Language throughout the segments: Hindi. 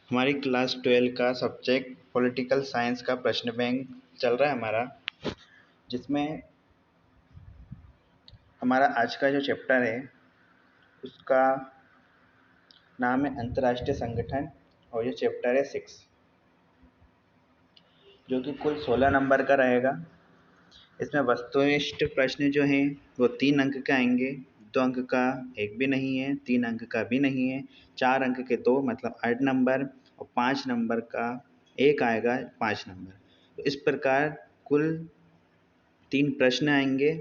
हमारी क्लास 12 का सब्जेक्ट पॉलिटिकल साइंस का प्रश्न बैंक चल रहा है हमारा, जिसमें हमारा आज का जो चैप्टर है उसका नाम है अंतर्राष्ट्रीय संगठन और ये चैप्टर है 6, जो कि कुल 16 नंबर का रहेगा। इसमें वस्तुनिष्ठ प्रश्न जो हैं वो 3 अंक के आएंगे, 2 अंक का एक भी नहीं है, 3 अंक का भी नहीं है, 4 अंक के 2 मतलब 8 नंबर और 5 नंबर का एक आएगा 5 नंबर। तो इस प्रकार कुल 3 प्रश्न आएंगे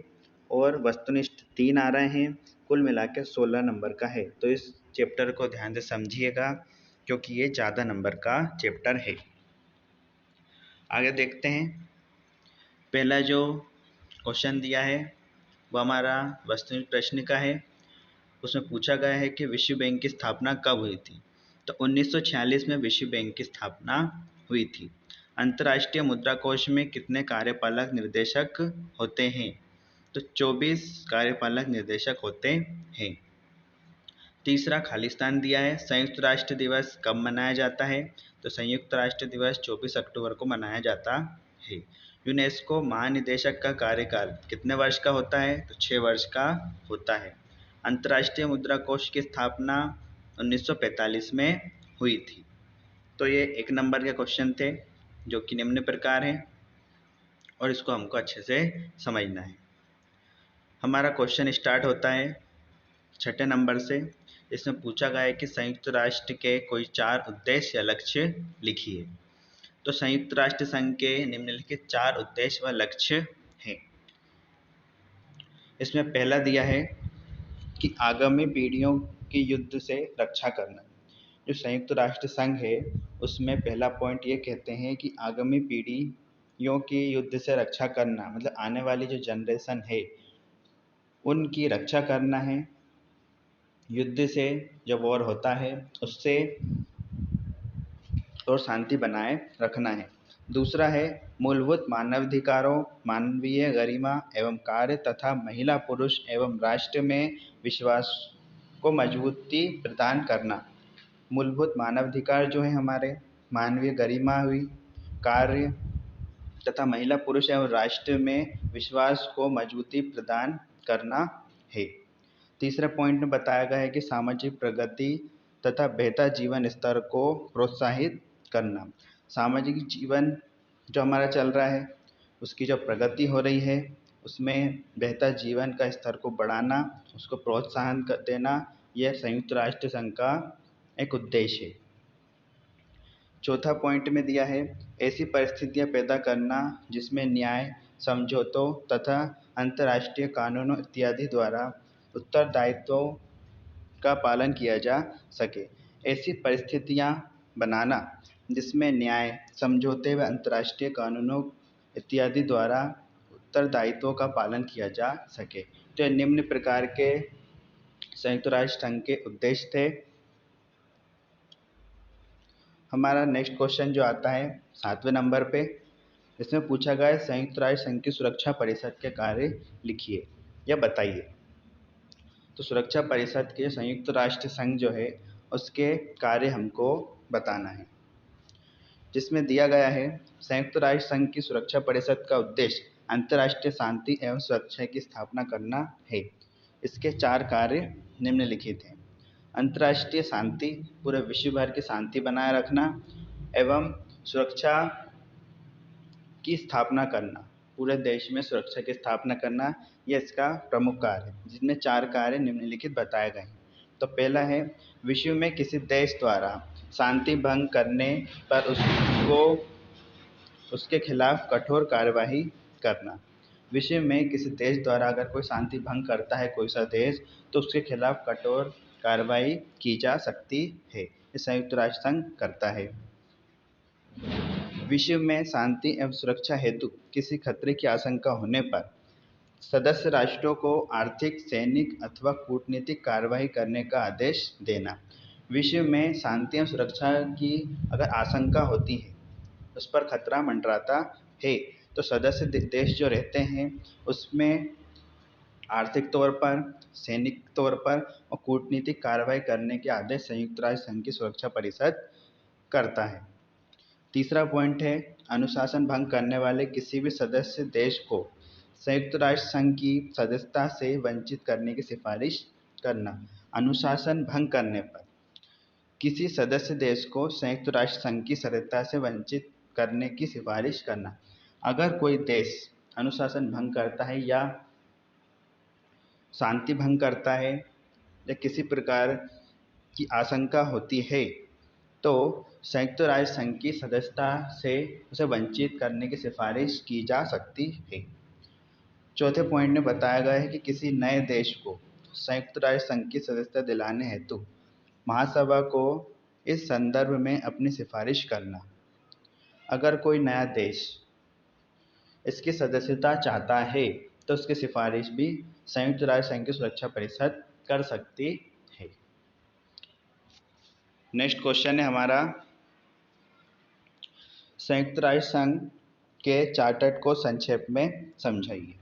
और वस्तुनिष्ठ 3 आ रहे हैं, कुल मिला के 16 नंबर का है। तो इस चैप्टर को ध्यान से समझिएगा क्योंकि ये ज़्यादा नंबर का चैप्टर है। आगे देखते हैं। पहला जो क्वेश्चन दिया है वो हमारा वस्तुनिष्ठ प्रश्न का है। उसमें पूछा गया है कि विश्व बैंक की स्थापना कब हुई थी। तो 1946 में विश्व बैंक की स्थापना हुई थी। अंतर्राष्ट्रीय मुद्रा कोष में कितने कार्यपालक निर्देशक होते हैं। तो 24 कार्यपालक निर्देशक होते हैं। तीसरा खालिस्तान दिया है। संयुक्त राष्ट्र दिवस कब मनाया जाता है। तो संयुक्त राष्ट्र दिवस 24 अक्टूबर को मनाया जाता है। यूनेस्को महानिदेशक का कार्यकाल कितने वर्ष का होता है। तो 6 वर्ष का होता है। अंतर्राष्ट्रीय मुद्रा कोष की स्थापना 1945 में हुई थी। तो ये 1 नंबर के क्वेश्चन थे जो कि निम्न प्रकार हैं और इसको हमको अच्छे से समझना है। हमारा क्वेश्चन स्टार्ट होता है 6 नंबर से। इसमें पूछा गया है कि संयुक्त राष्ट्र के कोई 4 उद्देश्य या लक्ष्य लिखिए। तो संयुक्त राष्ट्र संघ के निम्नलिखित 4 उद्देश्य व लक्ष्य हैं। इसमें पहला दिया है कि आगामी पीढ़ियों की युद्ध से रक्षा करना। जो संयुक्त राष्ट्र संघ है उसमें पहला पॉइंट ये कहते हैं कि आगामी पीढ़ियों की युद्ध से रक्षा करना, मतलब आने वाली जो जनरेशन है उनकी रक्षा करना है युद्ध से, जो वॉर होता है उससे, और शांति बनाए रखना है। दूसरा है मूलभूत मानवाधिकारों, मानवीय गरिमा एवं कार्य तथा महिला पुरुष एवं राष्ट्र में विश्वास को मजबूती प्रदान करना। मूलभूत मानवाधिकार जो है हमारे, मानवीय गरिमा हुई, कार्य तथा महिला पुरुष एवं राष्ट्र में विश्वास को मजबूती प्रदान करना है। तीसरे पॉइंट में बताया गया है कि सामाजिक प्रगति तथा बेहतर जीवन स्तर को प्रोत्साहित करना। सामाजिक जीवन जो हमारा चल रहा है उसकी जो प्रगति हो रही है उसमें बेहतर जीवन का स्तर को बढ़ाना, उसको प्रोत्साहन देना, यह संयुक्त राष्ट्र संघ का एक उद्देश्य है। चौथा पॉइंट में दिया है ऐसी परिस्थितियां पैदा करना जिसमें न्याय, समझौतों तथा अंतर्राष्ट्रीय कानूनों इत्यादि द्वारा उत्तरदायित्वों का पालन किया जा सके। ऐसी परिस्थितियां बनाना जिसमें न्याय, समझौते व अंतर्राष्ट्रीय कानूनों इत्यादि द्वारा उत्तरदायित्वों का पालन किया जा सके। तो निम्न प्रकार के संयुक्त राष्ट्र संघ के उद्देश्य थे। हमारा नेक्स्ट क्वेश्चन जो आता है 7वें नंबर पे, इसमें पूछा गया है संयुक्त राष्ट्र संघ की सुरक्षा परिषद के कार्य लिखिए या बताइए। तो सुरक्षा परिषद के संयुक्त राष्ट्र संघ जो है उसके कार्य हमको बताना है, जिसमें दिया गया है संयुक्त राष्ट्र संघ की सुरक्षा परिषद का उद्देश्य अंतर्राष्ट्रीय शांति एवं सुरक्षा की स्थापना करना है। इसके 4 कार्य निम्नलिखित हैं। अंतर्राष्ट्रीय शांति, पूरे विश्व भर की शांति बनाए रखना एवं सुरक्षा की स्थापना करना, पूरे देश में सुरक्षा की स्थापना करना, यह इसका प्रमुख कार्य है, जिसमें 4 कार्य निम्नलिखित बताए गए हैं। तो पहला है विश्व में किसी देश द्वारा शांति भंग करने पर उसके खिलाफ कठोर कार्यवाही करना। विश्व में किसी देश द्वारा अगर कोई शांति भंग करता है कोई सा देश, तो उसके खिलाफ कठोर कार्रवाई की जा सकती है। ये संयुक्त राष्ट्र संघ करता है। विश्व में शांति एवं सुरक्षा हेतु किसी खतरे की आशंका होने पर सदस्य राष्ट्रों को आर्थिक, सैनिक अथवा कूटनीतिक कार्रवाई करने का आदेश देना। विश्व में शांति एवं सुरक्षा की अगर आशंका होती है, उस पर खतरा मंडराता है, तो सदस्य देश जो रहते हैं उसमें आर्थिक तौर पर, सैनिक तौर पर और कूटनीतिक कार्रवाई करने के आदेश संयुक्त राष्ट्र संघ की सुरक्षा परिषद करता है। तीसरा पॉइंट है अनुशासन भंग करने वाले किसी भी सदस्य देश को संयुक्त राष्ट्र संघ की सदस्यता से वंचित करने की सिफारिश करना। अनुशासन भंग करने पर किसी सदस्य देश को संयुक्त राष्ट्र संघ की सदस्यता से वंचित करने की सिफारिश करना। अगर कोई देश अनुशासन भंग करता है या शांति भंग करता है या किसी प्रकार की आशंका होती है तो संयुक्त राष्ट्र संघ की सदस्यता से उसे वंचित करने की सिफारिश की जा सकती है। चौथे पॉइंट में बताया गया है कि किसी नए देश को संयुक्त राष्ट्र संघ की सदस्यता दिलाने हेतु महासभा को इस संदर्भ में अपनी सिफारिश करना। अगर कोई नया देश इसकी सदस्यता चाहता है तो उसकी सिफारिश भी संयुक्त राष्ट्र संघ की सुरक्षा परिषद कर सकती है। नेक्स्ट क्वेश्चन है हमारा, संयुक्त राष्ट्र संघ के चार्टर को संक्षेप में समझाइए।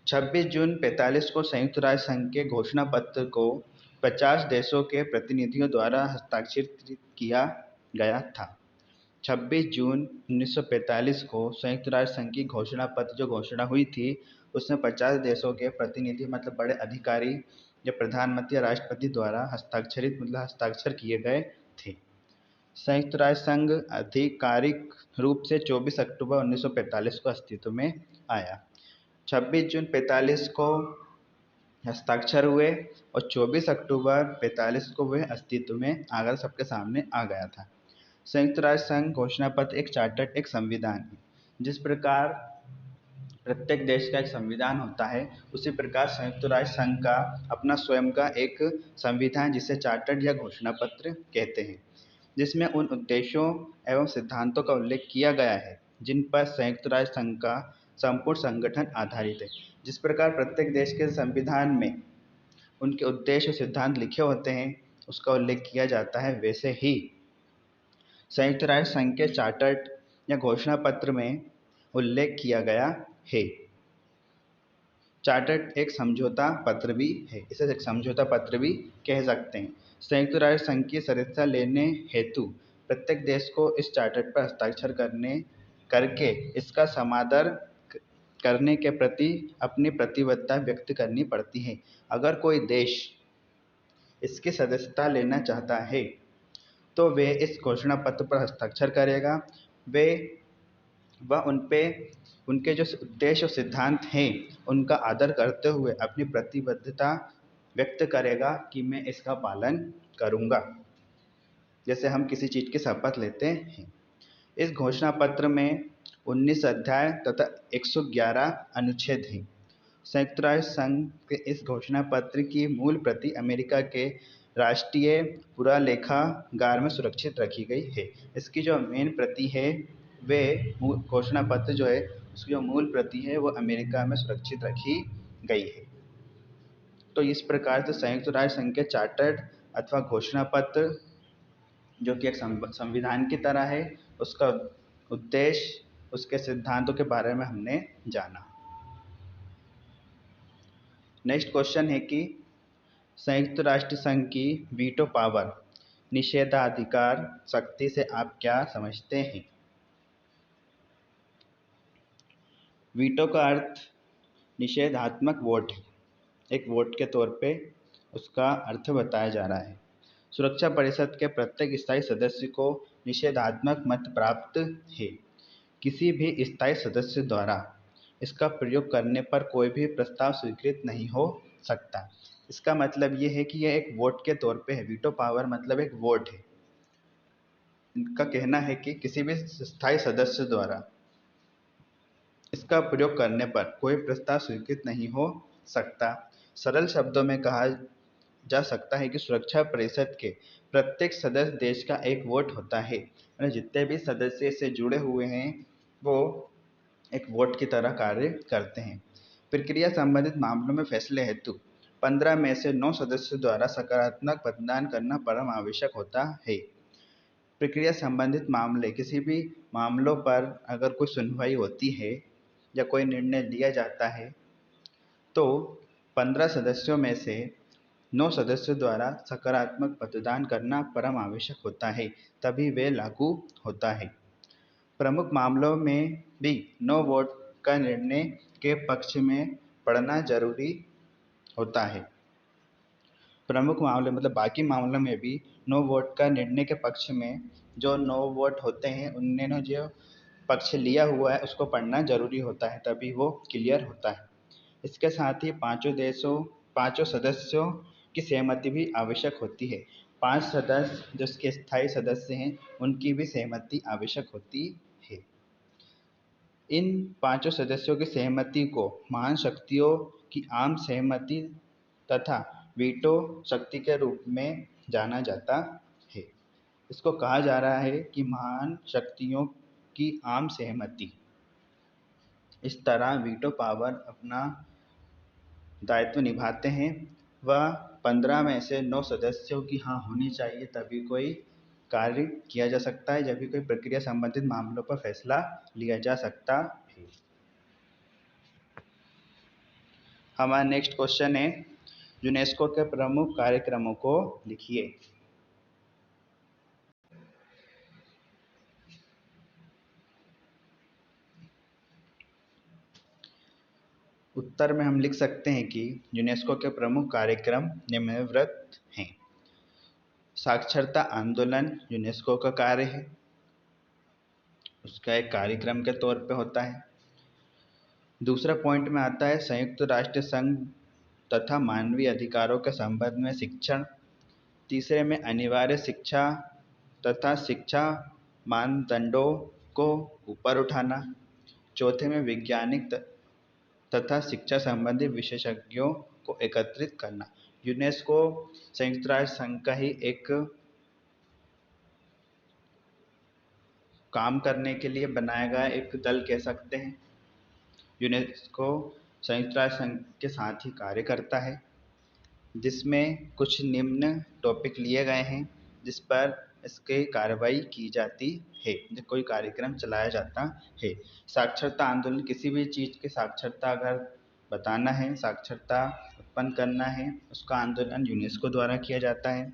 26 जून 45 को संयुक्त राष्ट्र संघ के घोषणा पत्र को 50 देशों के प्रतिनिधियों द्वारा हस्ताक्षरित किया गया था। 26 जून 1945 को संयुक्त राष्ट्र संघ की घोषणा पत्र जो घोषणा हुई थी उसमें 50 देशों के प्रतिनिधि मतलब बड़े अधिकारी या प्रधानमंत्री या राष्ट्रपति द्वारा हस्ताक्षरित मतलब हस्ताक्षर किए गए थे। संयुक्त राष्ट्र संघ आधिकारिक रूप से 24 अक्टूबर 1945 को अस्तित्व में आया। 26 जून 45 को हस्ताक्षर हुए और 24 अक्टूबर 45 को वह अस्तित्व में आकर सबके सामने आ गया था। संयुक्त राष्ट्र संघ घोषणा पत्र एक चार्टर एक संविधान है। जिस प्रकार प्रत्येक देश का एक संविधान होता है उसी प्रकार संयुक्त राष्ट्र संघ का अपना स्वयं का एक संविधान जिसे चार्टर या घोषणा पत्र कहते हैं, जिसमें उन उद्देश्यों एवं सिद्धांतों का उल्लेख किया गया है जिन पर संयुक्त राष्ट्र संघ का संपूर्ण संगठन आधारित है। जिस प्रकार प्रत्येक देश के संविधान में उनके उद्देश्य सिद्धांत लिखे होते हैं उसका उल्लेख किया जाता है, वैसे ही संयुक्त राष्ट्र संघ के चार्टर या घोषणा पत्र में उल्लेख किया गया है। चार्टर एक समझौता पत्र भी है, इसे एक समझौता पत्र भी कह सकते हैं। संयुक्त राष्ट्र संघ की सदस्यता लेने हेतु प्रत्येक देश को इस चार्टर पर हस्ताक्षर करके इसका समादर करने के प्रति अपनी प्रतिबद्धता व्यक्त करनी पड़ती है। अगर कोई देश इसकी सदस्यता लेना चाहता है तो वे इस घोषणा पत्र पर हस्ताक्षर करेगा। वह उनके जो उद्देश्य और सिद्धांत हैं उनका आदर करते हुए अपनी प्रतिबद्धता व्यक्त करेगा कि मैं इसका पालन करूँगा, जैसे हम किसी चीज़ की शपथ लेते हैं। इस घोषणा पत्र में 19 अध्याय तथा 111 अनुच्छेद हैं। संयुक्त राष्ट्र संघ के इस घोषणा पत्र की मूल प्रति अमेरिका के राष्ट्रीय पुरालेखागार में सुरक्षित रखी गई है। इसकी जो मेन प्रति है वे घोषणा पत्र जो है उसकी जो मूल प्रति है वो अमेरिका में सुरक्षित रखी गई है। तो इस प्रकार से संयुक्त राष्ट्र संघ के चार्टर अथवा घोषणा पत्र जो कि एक संविधान की तरह है, उसका उद्देश्य उसके सिद्धांतों के बारे में हमने जाना। नेक्स्ट क्वेश्चन है कि संयुक्त राष्ट्र संघ की वीटो पावर निषेधाधिकार शक्ति से आप क्या समझते हैं? वीटो का अर्थ निषेधात्मक वोट है। एक वोट के तौर पे उसका अर्थ बताया जा रहा है। सुरक्षा परिषद के प्रत्येक स्थायी सदस्य को निषेधात्मक मत प्राप्त है। किसी भी स्थायी सदस्य द्वारा इसका प्रयोग करने पर कोई भी प्रस्ताव स्वीकृत नहीं हो सकता। इसका मतलब ये है कि यह एक वोट के तौर पे है। वीटो पावर मतलब एक वोट है। इनका कहना है कि किसी भी स्थायी सदस्य द्वारा इसका प्रयोग करने पर कोई प्रस्ताव स्वीकृत नहीं हो सकता। सरल शब्दों में कहा जा सकता है कि सुरक्षा परिषद के प्रत्येक सदस्य देश का एक वोट होता है और जितने भी सदस्य से जुड़े हुए हैं वो एक वोट की तरह कार्य करते हैं। प्रक्रिया संबंधित मामलों में फैसले हेतु 15 में से 9 सदस्यों द्वारा सकारात्मक मतदान करना परम आवश्यक होता है। प्रक्रिया संबंधित मामले किसी भी मामलों पर अगर कोई सुनवाई होती है या कोई निर्णय लिया जाता है तो 15 सदस्यों में से 9 सदस्यों द्वारा सकारात्मक मतदान करना परम आवश्यक होता है, तभी वे लागू होता है। प्रमुख मामलों में भी नो वोट का निर्णय के पक्ष में पढ़ना जरूरी होता है। प्रमुख मामले मतलब बाकी मामलों में भी नो वोट का निर्णय के पक्ष में जो नो वोट होते हैं उनने जो पक्ष लिया हुआ है उसको पढ़ना जरूरी होता है, तभी वो क्लियर होता है। इसके साथ ही पांचों सदस्यों की सहमति भी आवश्यक होती है। 5 सदस्य जो इसके स्थायी सदस्य हैं उनकी भी सहमति आवश्यक होती है। इन 5 सदस्यों की सहमति को महान शक्तियों की आम सहमति तथा वीटो शक्ति के रूप में जाना जाता है। इसको कहा जा रहा है कि महान शक्तियों की आम सहमति। इस तरह वीटो पावर अपना दायित्व निभाते हैं। वह 15 में से 9 सदस्यों की हाँ होनी चाहिए, तभी कोई कार्य किया जा सकता है, जब भी कोई प्रक्रिया संबंधित मामलों पर फैसला लिया जा सकता है। हमारा नेक्स्ट क्वेश्चन है, यूनेस्को के प्रमुख कार्यक्रमों को लिखिए। उत्तर में हम लिख सकते हैं कि यूनेस्को के प्रमुख कार्यक्रम निम्नलिखित हैं। साक्षरता आंदोलन यूनेस्को का कार्य है, उसका एक कार्यक्रम के तौर पे होता है। दूसरा पॉइंट में आता है संयुक्त राष्ट्र संघ तथा मानवीय अधिकारों के संबंध में शिक्षण। तीसरे में अनिवार्य शिक्षा तथा शिक्षा मानदंडों को ऊपर उठाना। चौथे में वैज्ञानिक तथा शिक्षा संबंधी विशेषज्ञों को एकत्रित करना। यूनेस्को संयुक्त राष्ट्र संघ का ही एक काम करने के लिए बनाया गया एक दल कह सकते हैं। यूनेस्को संयुक्त राष्ट्र संघ के साथ ही कार्य करता है, जिसमें कुछ निम्न टॉपिक लिए गए हैं जिस पर इसकी कार्रवाई की जाती है, जो कोई कार्यक्रम चलाया जाता है। साक्षरता आंदोलन, किसी भी चीज़ की साक्षरता अगर बताना है, साक्षरता उत्पन्न करना है, उसका आंदोलन यूनेस्को द्वारा किया जाता है।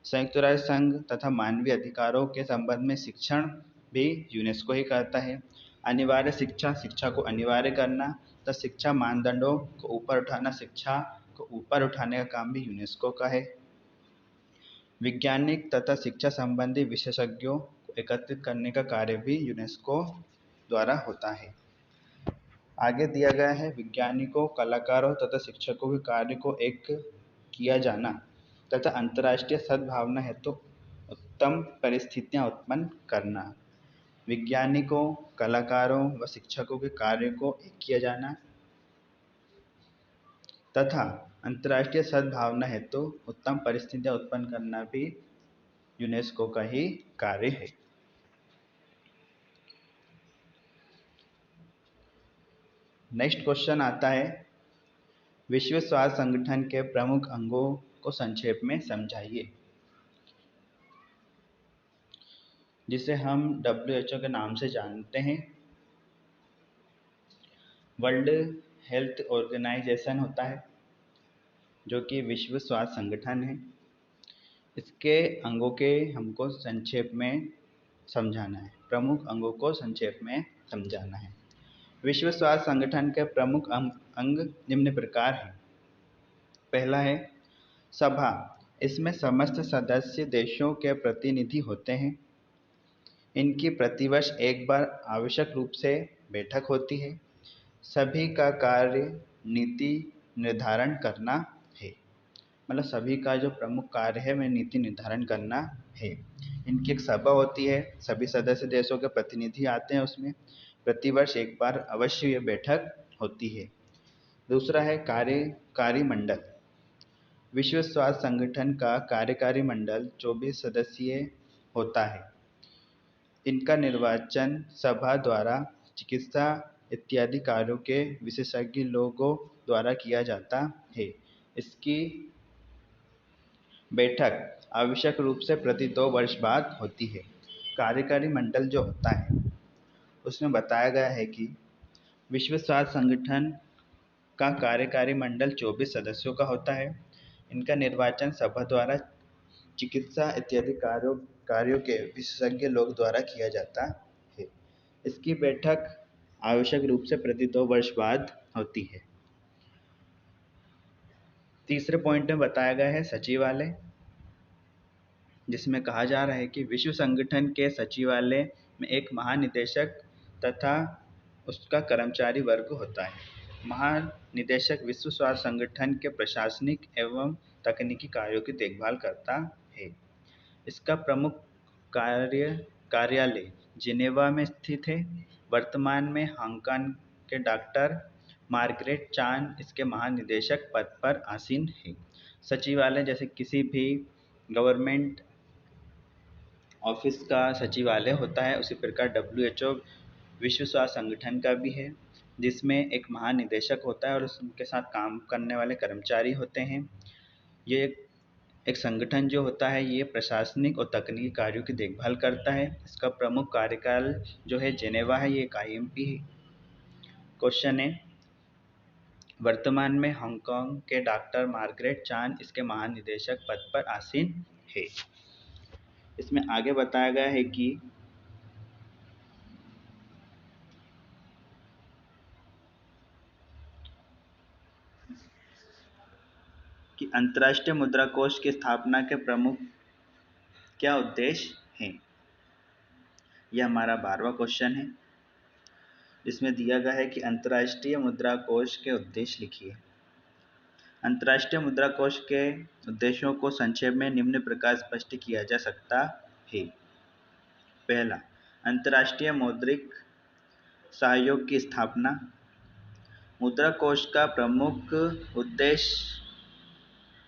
संयुक्त राष्ट्र संघ तथा मानवीय अधिकारों के संबंध में शिक्षण भी यूनेस्को ही करता है। अनिवार्य शिक्षा को अनिवार्य करना तथा शिक्षा मानदंडों को ऊपर उठाना, शिक्षा को ऊपर उठाने का काम भी यूनेस्को का है। वैज्ञानिक तथा शिक्षा संबंधी विशेषज्ञों को एकत्रित करने का कार्य भी यूनेस्को द्वारा होता है। आगे दिया गया है वैज्ञानिकों, कलाकारों तथा शिक्षकों के कार्य को एक किया जाना तथा अंतर्राष्ट्रीय सद्भावना हेतु उत्तम परिस्थितियां उत्पन्न करना। वैज्ञानिकों, कलाकारों व शिक्षकों के कार्य को एक किया जाना तथा अंतर्राष्ट्रीय सद्भावना हेतु उत्तम परिस्थितियां उत्पन्न करना भी यूनेस्को का ही कार्य है। नेक्स्ट क्वेश्चन आता है, विश्व स्वास्थ्य संगठन के प्रमुख अंगों को संक्षेप में समझाइए। जिसे हम WHO के नाम से जानते हैं। वर्ल्ड हेल्थ ऑर्गेनाइजेशन होता है, जो कि विश्व स्वास्थ्य संगठन है। इसके अंगों के हमको संक्षेप में समझाना है, प्रमुख अंगों को संक्षेप में समझाना है। विश्व स्वास्थ्य संगठन के प्रमुख अंग निम्न प्रकार हैं। पहला है सभा, इसमें समस्त सदस्य देशों के प्रतिनिधि होते हैं। इनकी प्रतिवर्ष एक बार आवश्यक रूप से बैठक होती है। सभी का कार्य नीति निर्धारण करना है, मतलब सभी का जो प्रमुख कार्य है वह नीति निर्धारण करना है। इनकी एक सभा होती है, सभी सदस्य देशों के प्रतिनिधि आते हैं, उसमें प्रतिवर्ष एक बार अवश्य ये बैठक होती है। दूसरा है कार्यकारी मंडल। विश्व स्वास्थ्य संगठन का कार्यकारी मंडल 24 सदस्यीय होता है। इनका निर्वाचन सभा द्वारा चिकित्सा इत्यादि कार्यों के विशेषज्ञ लोगों द्वारा किया जाता है। इसकी बैठक आवश्यक रूप से प्रति 2 वर्ष बाद होती है। कार्यकारी मंडल जो होता है उसमें बताया गया है कि विश्व स्वास्थ्य संगठन का कार्यकारी मंडल 24 सदस्यों का होता है। इनका निर्वाचन सभा द्वारा चिकित्सा इत्यादि कार्यों के विशेषज्ञ लोग द्वारा किया जाता है। इसकी बैठक आवश्यक रूप से प्रति 2 वर्ष बाद होती है। तीसरे पॉइंट में बताया गया है सचिवालय, जिसमें कहा जा रहा है कि विश्व संगठन के सचिवालय में एक महानिदेशक तथा उसका कर्मचारी वर्ग होता है। महानिदेशक विश्व स्वास्थ्य संगठन के प्रशासनिक एवं तकनीकी कार्यों की देखभाल करता है। इसका प्रमुख कार्यालय जिनेवा में स्थित है। वर्तमान में हांगकांग के डॉक्टर मार्गरेट चान इसके महानिदेशक पद पर आसीन है। सचिवालय जैसे किसी भी गवर्नमेंट ऑफिस का सचिवालय होता है, उसी प्रकार WHO विश्व स्वास्थ्य संगठन का भी है, जिसमें एक महानिदेशक होता है और उनके साथ काम करने वाले कर्मचारी होते हैं। ये एक संगठन जो होता है ये प्रशासनिक और तकनीकी कार्यों की देखभाल करता है। इसका प्रमुख कार्यकाल जो है जेनेवा है, ये एक IMP है। क्वेश्चन है, वर्तमान में हांगकांग के डॉक्टर मार्गरेट चान इसके महानिदेशक पद पर आसीन है। इसमें आगे बताया गया है कि अंतर्राष्ट्रीय मुद्रा कोष की स्थापना के प्रमुख क्या उद्देश्य हैं। यह हमारा 12वां क्वेश्चन है। इसमें दिया गया है कि अंतर्राष्ट्रीय मुद्रा कोष के उद्देश्य लिखिए। अंतर्राष्ट्रीय मुद्रा कोष के उद्देश्यों को संक्षेप में निम्न प्रकार स्पष्ट किया जा सकता है। पहला, अंतर्राष्ट्रीय मौद्रिक सहयोग की स्थापना। मुद्रा कोष का प्रमुख उद्देश्य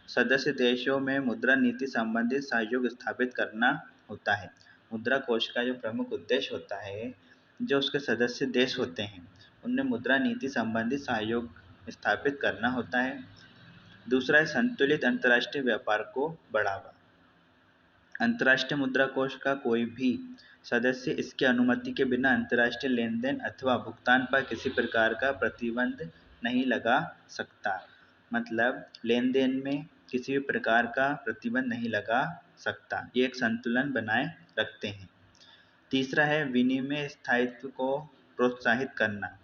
सदस्य देशों में मुद्रा नीति संबंधित सहयोग स्थापित करना होता है। मुद्रा कोष का जो प्रमुख उद्देश्य होता है, जो उसके सदस्य देश होते हैं उनमें मुद्रा नीति संबंधित सहयोग स्थापित करना होता है। दूसरा है संतुलित अंतर्राष्ट्रीय व्यापार को बढ़ावा। अंतर्राष्ट्रीय मुद्रा कोष का कोई भी सदस्य इसकी अनुमति के बिना अंतर्राष्ट्रीय लेन देन अथवा भुगतान पर किसी प्रकार का प्रतिबंध नहीं लगा सकता। मतलब लेन देन में किसी भी प्रकार का प्रतिबंध नहीं लगा सकता। ये एक संतुलन बनाए रखते हैं। तीसरा है विनिमय स्थायित्व को प्रोत्साहित करना।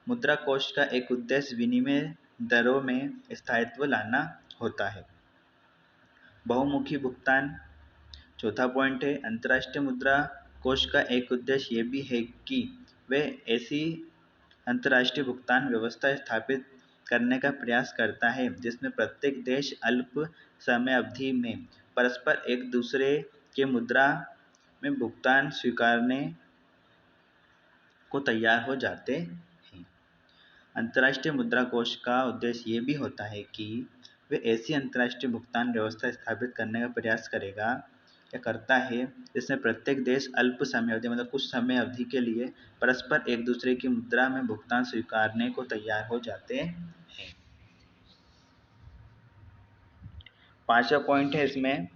मुद्रा कोष का एक उद्देश्य विनिमय दरों में स्थायित्व लाना होता है। बहुमुखी भुगतान। चौथा पॉइंट है, अंतर्राष्ट्रीय मुद्रा कोष का एक उद्देश्य ये भी है कि वे ऐसी अंतर्राष्ट्रीय भुगतान व्यवस्था स्थापित करने का प्रयास करता है जिसमें प्रत्येक देश अल्प समय अवधि में परस्पर एक दूसरे के मुद्रा में भुगतान स्वीकारने को तैयार हो जाते हैं। अंतर्राष्ट्रीय मुद्रा कोष का उद्देश्य ये भी होता है कि वे ऐसी अंतर्राष्ट्रीय भुगतान व्यवस्था स्थापित करने का प्रयास करेगा या करता है जिसमें प्रत्येक देश अल्प समय अवधि मतलब कुछ समय अवधि के लिए परस्पर एक दूसरे की मुद्रा में भुगतान स्वीकारने को तैयार हो जाते हैं। 5वां पॉइंट है इसमें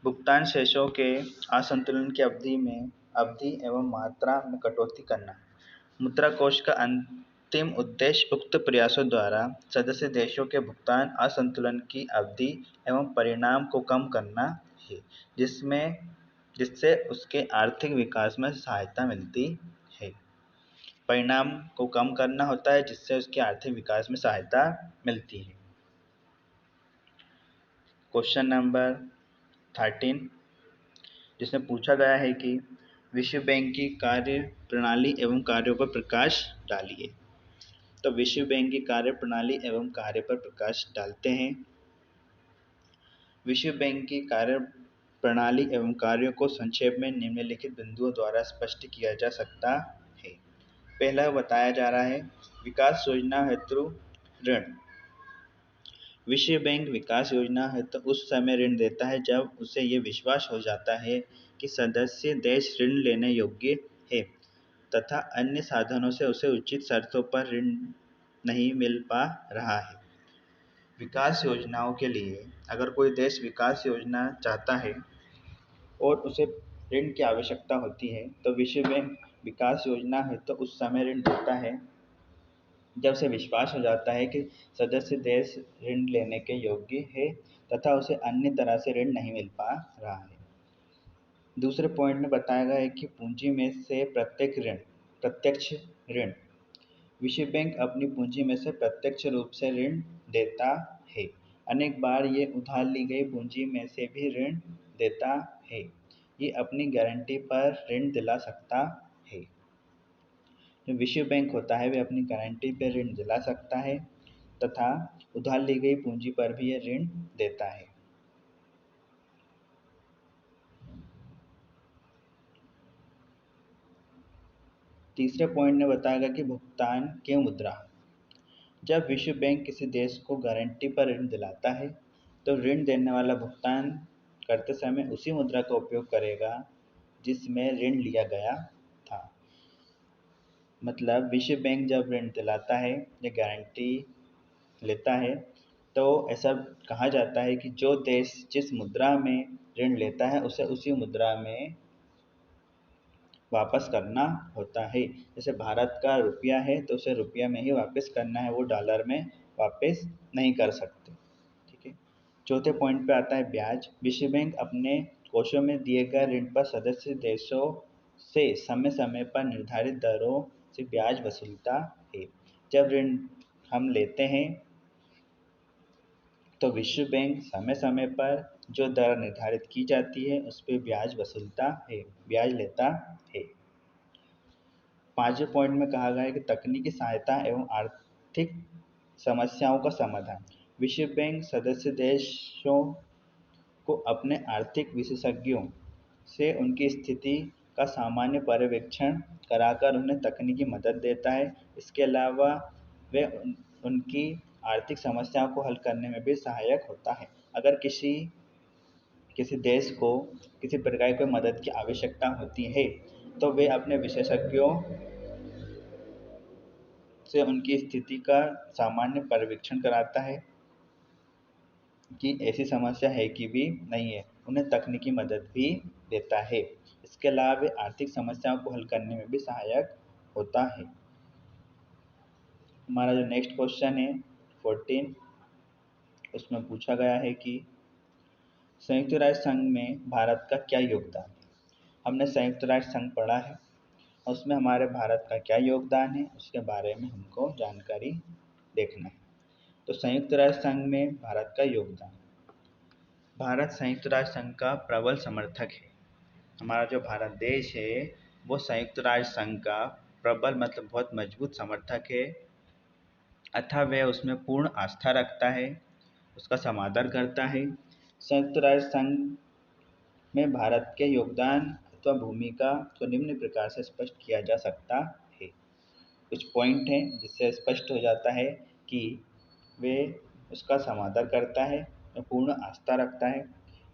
भुगतान शेषों के असंतुलन की अवधि एवं मात्रा में कटौती करना। मुद्रा कोष का अंतिम उद्देश्य उक्त प्रयासों द्वारा सदस्य देशों के भुगतान असंतुलन की अवधि एवं परिणाम को कम करना है, जिससे उसके आर्थिक विकास में सहायता मिलती है। परिणाम को कम करना होता है जिससे उसके आर्थिक विकास में सहायता मिलती है। क्वेश्चन नंबर 13, जिसमें पूछा गया है कि विश्व बैंक की कार्य प्रणाली एवं कार्यों पर प्रकाश डालिए। तो विश्व बैंक की कार्य प्रणाली एवं कार्य पर प्रकाश डालते हैं। विश्व बैंक की कार्य प्रणाली एवं कार्यों को संक्षेप में निम्नलिखित बिंदुओं द्वारा स्पष्ट किया जा सकता है। पहला बताया जा रहा है विकास योजना हेतु ऋण। विश्व बैंक विकास योजना हेतु उस समय ऋण देता है जब उसे ये विश्वास हो जाता है कि सदस्य देश ऋण लेने योग्य है तथा अन्य साधनों से उसे उचित शर्तों पर ऋण नहीं मिल पा रहा है। विकास योजनाओं के लिए अगर कोई देश विकास योजना चाहता है और उसे ऋण की आवश्यकता होती है तो विश्व बैंक विकास योजना हेतु उस समय ऋण देता है जब से विश्वास हो जाता है कि सदस्य देश ऋण लेने के योग्य है तथा उसे अन्य तरह से ऋण नहीं मिल पा रहा है। दूसरे पॉइंट में बताया गया है कि पूंजी में से प्रत्यक्ष ऋण विश्व बैंक अपनी पूंजी में से प्रत्यक्ष रूप से ऋण देता है। अनेक बार ये उधार ली गई पूंजी में से भी ऋण देता है। ये अपनी गारंटी पर ऋण दिला सकता है। जो विश्व बैंक होता है वह अपनी गारंटी पर ऋण दिला सकता है तथा उधार ली गई पूंजी पर भी यह ऋण देता है। तीसरे पॉइंट में बताया गया कि भुगतान की मुद्रा। जब विश्व बैंक किसी देश को गारंटी पर ऋण दिलाता है तो ऋण देने वाला भुगतान करते समय उसी मुद्रा का उपयोग करेगा जिसमें ऋण लिया गया था। मतलब विश्व बैंक जब ऋण दिलाता है या गारंटी लेता है तो ऐसा कहा जाता है कि जो देश जिस मुद्रा में ऋण लेता है उसे उसी मुद्रा में वापस करना होता है। जैसे भारत का रुपया है तो उसे रुपया में ही वापस करना है, वो डॉलर में वापस नहीं कर सकते। ठीक है। चौथे पॉइंट पे आता है ब्याज। विश्व बैंक अपने कोषों में दिए गए ऋण पर सदस्य देशों से समय समय पर निर्धारित दरों से ब्याज वसूलता है। जब ऋण हम लेते हैं तो विश्व बैंक समय समय पर जो दर निर्धारित की जाती है उस पर ब्याज लेता है। पांचवें पॉइंट में कहा गया है कि तकनीकी सहायता एवं आर्थिक समस्याओं का समाधान। विश्व बैंक सदस्य देशों को अपने आर्थिक विशेषज्ञों से उनकी स्थिति का सामान्य पर्यवेक्षण कराकर उन्हें तकनीकी मदद देता है। इसके अलावा वे उनकी आर्थिक समस्याओं को हल करने में भी सहायक होता है। अगर किसी देश को किसी प्रकार की मदद की आवश्यकता होती है तो वे अपने विशेषज्ञों से उनकी स्थिति का सामान्य पर्यवेक्षण कराता है कि ऐसी समस्या है कि भी नहीं है, उन्हें तकनीकी मदद भी देता है। इसके अलावा वे आर्थिक समस्याओं को हल करने में भी सहायक होता है। हमारा जो नेक्स्ट क्वेश्चन है 14, उसमें पूछा गया है कि संयुक्त राष्ट्र संघ में भारत का क्या योगदान है। हमने संयुक्त राष्ट्र संघ पढ़ा है और उसमें हमारे भारत का क्या योगदान है उसके बारे में हमको जानकारी देखना है। तो संयुक्त राष्ट्र संघ में भारत का योगदान। भारत संयुक्त राष्ट्र संघ का प्रबल समर्थक है। हमारा जो भारत देश है वो संयुक्त राष्ट्र संघ का प्रबल मतलब बहुत मजबूत समर्थक है अतः वह उसमें पूर्ण आस्था रखता है, उसका समादर करता है। संयुक्त राष्ट्र संघ में भारत के योगदान अथवा भूमिका को निम्न प्रकार से स्पष्ट किया जा सकता है। कुछ पॉइंट हैं जिससे स्पष्ट हो जाता है कि वे उसका समादर करता है, पूर्ण आस्था रखता है।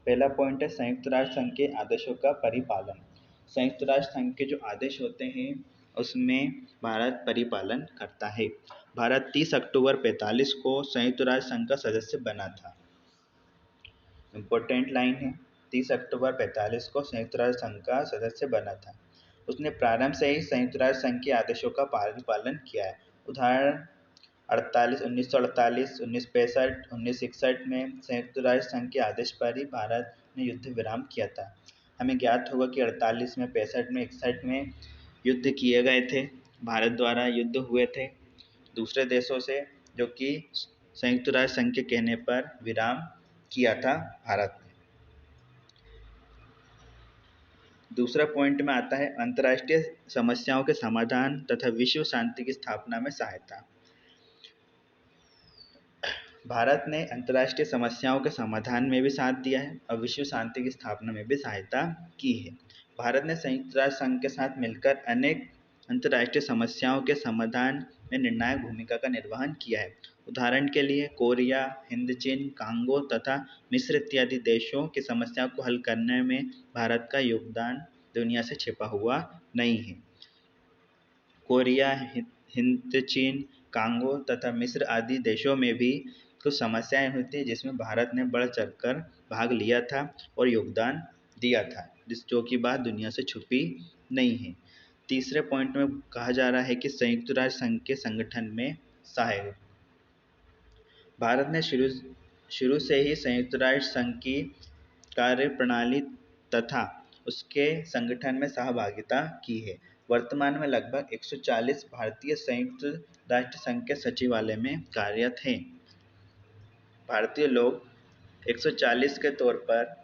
पहला पॉइंट है संयुक्त राष्ट्र संघ के आदेशों का परिपालन। संयुक्त राष्ट्र संघ के जो आदेश होते हैं उसमें भारत परिपालन करता है। भारत 30 अक्टूबर 45 को संयुक्त राष्ट्र संघ का सदस्य बना था। इम्पोर्टेंट लाइन है, 30 अक्टूबर 45 को संयुक्त राष्ट्र संघ का सदस्य बना था। उसने प्रारंभ से ही संयुक्त राष्ट्र संघ के आदेशों का परिपालन किया है। उदाहरण 1948, 1965, 1961 में संयुक्त राष्ट्र संघ के आदेश पर ही भारत ने युद्ध विराम किया था। हमें ज्ञात होगा कि 48 में, 65 में, 61 में युद्ध किए गए थे। भारत द्वारा युद्ध हुए थे दूसरे देशों से, जो कि संयुक्त राष्ट्र संघ के कहने पर विराम किया था भारत ने। दूसरा पॉइंट में आता है अंतर्राष्ट्रीय समस्याओं के समाधान तथा विश्व शांति की स्थापना में सहायता। भारत ने अंतर्राष्ट्रीय समस्याओं के समाधान में भी साथ दिया है और विश्व शांति की स्थापना में भी सहायता की है। भारत ने संयुक्त राष्ट्र संघ के साथ मिलकर अनेक अंतर्राष्ट्रीय समस्याओं के समाधान में निर्णायक भूमिका का निर्वहन किया है। उदाहरण के लिए कोरिया, हिंद चीन, कांगो तथा मिस्र इत्यादि देशों की समस्याओं को हल करने में भारत का योगदान दुनिया से छिपा हुआ नहीं है। कोरिया, हिंद चीन, कांगो तथा मिस्र आदि देशों में भी कुछ समस्याएं हुई थी जिसमें भारत ने बढ़ चढ़कर भाग लिया था और योगदान दिया था, जो कि बात दुनिया से छुपी नहीं है। तीसरे पॉइंट में कहा जा रहा है कि संयुक्त राष्ट्र संघ के संगठन में सहायक। भारत ने शुरू से ही संयुक्त राष्ट्र संघ की कार्यप्रणाली तथा उसके संगठन में सहभागिता की है। वर्तमान में लगभग 140 भारतीय संयुक्त राष्ट्र संघ के सचिवालय में कार्यरत हैं। भारतीय लोग 140 के तौर पर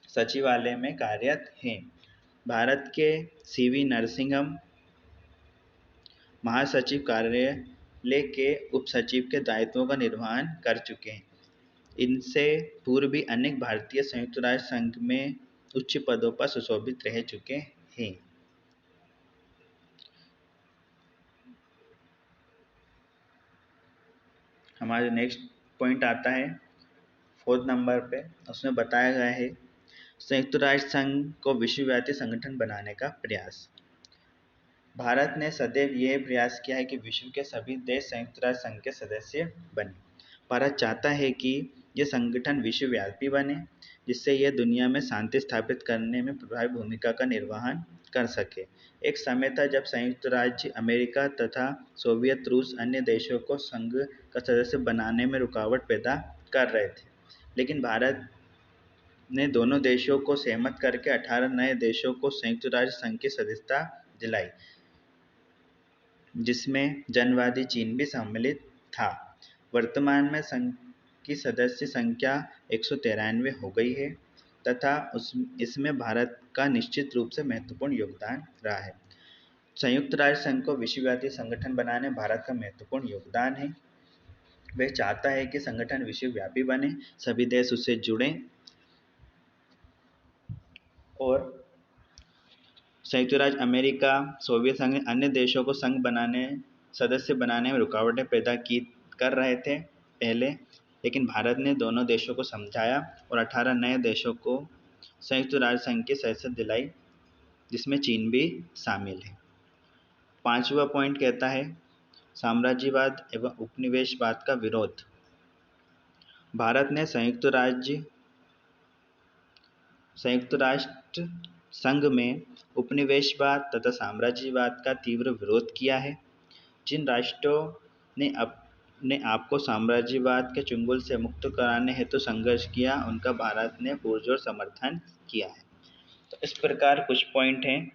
सचिवालय में कार्यरत हैं। भारत के सीवी नरसिंहम महासचिव कार्यालय के उप सचिव के दायित्वों का निर्वहन कर चुके हैं। इनसे पूर्व भी अनेक भारतीय संयुक्त राष्ट्र संघ में उच्च पदों पर सुशोभित रह चुके हैं। हमारा नेक्स्ट पॉइंट आता है 4th नंबर पे। उसमें बताया गया है संयुक्त राष्ट्र संघ को विश्वव्यापी संगठन बनाने का प्रयास। भारत ने सदैव यह प्रयास किया है कि विश्व के सभी देश संयुक्त राष्ट्र संघ के सदस्य बने। भारत चाहता है कि यह संगठन विश्वव्यापी बने, जिससे यह दुनिया में शांति स्थापित करने में प्रभावी भूमिका का निर्वहन कर सके। एक समय था जब संयुक्त राज्य अमेरिका तथा सोवियत रूस अन्य देशों को संघ का सदस्य बनाने में रुकावट पैदा कर रहे थे, लेकिन भारत ने दोनों देशों को सहमत करके 18 नए देशों को संयुक्त राष्ट्र संघ की सदस्यता दिलाई, जिसमें जनवादी चीन भी सम्मिलित था। वर्तमान में संघ की सदस्य संख्या 193 हो गई है तथा इसमें भारत का निश्चित रूप से महत्वपूर्ण योगदान रहा है। संयुक्त राष्ट्र संघ को विश्वव्यापी संगठन बनाने में भारत का महत्वपूर्ण योगदान है। वह चाहता है कि संगठन विश्वव्यापी बने, सभी देश उससे जुड़ें और संयुक्त राज्य अमेरिका, सोवियत संघ अन्य देशों को सदस्य बनाने में रुकावटें पैदा कर रहे थे पहले, लेकिन भारत ने दोनों देशों को समझाया और 18 नए देशों को संयुक्त राष्ट्र संघ की सदस्यता दिलाई, जिसमें चीन भी शामिल है। 5वां पॉइंट कहता है साम्राज्यवाद एवं उपनिवेशवाद का विरोध। भारत ने संयुक्त राष्ट्र संघ में उपनिवेशवाद तथा साम्राज्यवाद का तीव्र विरोध किया है। जिन राष्ट्रों ने अपने आप को साम्राज्यवाद के चंगुल से मुक्त कराने हेतु संघर्ष किया, उनका भारत ने पुरजोर समर्थन किया है। तो इस प्रकार कुछ पॉइंट हैं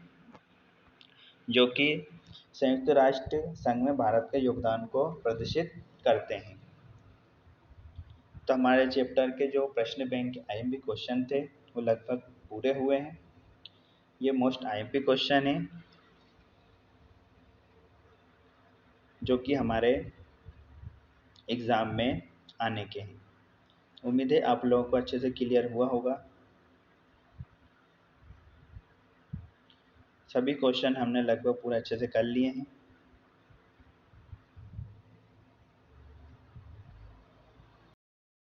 जो कि संयुक्त राष्ट्र संघ में भारत के योगदान को प्रदर्शित करते हैं। तो हमारे चैप्टर के जो प्रश्न बैंक के IMP क्वेश्चन थे वो लगभग पूरे हुए हैं। ये मोस्ट IMP क्वेश्चन है जो कि हमारे एग्ज़ाम में आने के हैं। उम्मीद है आप लोगों को अच्छे से क्लियर हुआ होगा। सभी क्वेश्चन हमने लगभग पूरा अच्छे से कर लिए हैं।